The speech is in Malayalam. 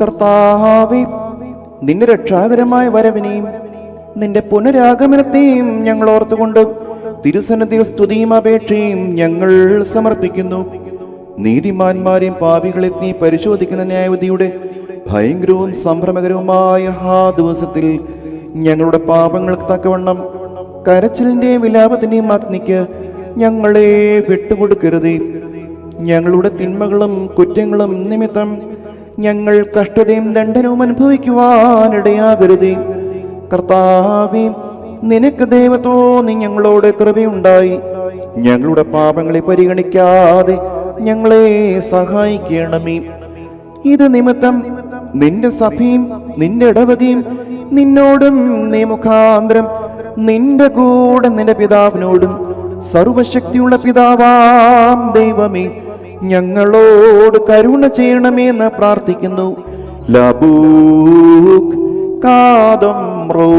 കർത്താവേ, നിന്റെ രക്ഷാകരമായ വരവിനെയും നിന്റെ പുനരാഗമനത്തെയും ഞങ്ങൾ ഓർത്തുകൊണ്ട് തിരുസന്നിധിയിൽ സ്തുതിയും അപേക്ഷയും ഞങ്ങൾ സമർപ്പിക്കുന്നു. നീതിമാന്മാരെയും പാപികളെ നീ പരിശോധിക്കുന്ന ന്യായവിധിയുടെ ഭയങ്കരവും സംഭ്രമകരവുമായ ആ ദിവസത്തിൽ ഞങ്ങളുടെ പാപങ്ങൾക്ക് തക്കവണ്ണം കരച്ചിലിന്റെയും വിലാപത്തിന്റെയും അഗ്നിക്ക് ഞങ്ങളെ വിട്ടുകൊടുക്കരുതേ. ഞങ്ങളുടെ തിന്മകളും കുറ്റങ്ങളും നിമിത്തം ഞങ്ങൾ കഷ്ടതയും ദണ്ഡനവും അനുഭവിക്കുവാനിടയാകരുതേ. കർത്താവേ, നിനക്ക് ദൈവത്തോന്നി ഞങ്ങളോട് കൃപയുണ്ടായി ഞങ്ങളുടെ പാപങ്ങളെ പരിഗണിക്കാതെ ഞങ്ങളെ സഹായിക്കണമേ. ഇത് നിമിത്തം നിന്റെ സഭയും നിന്റെ ഇടവകയും നിന്നോടും നീ മുഖാന്തരം നിന്റെ കൂടെ നിന്റെ പിതാവിനോടും സർവശക്തിയുള്ള പിതാവാം ദൈവമേ ഞങ്ങളോട് കരുണ ചെയ്യണമേ എന്ന് പ്രാർത്ഥിക്കുന്നു. ലബൂക് കാദംറോ.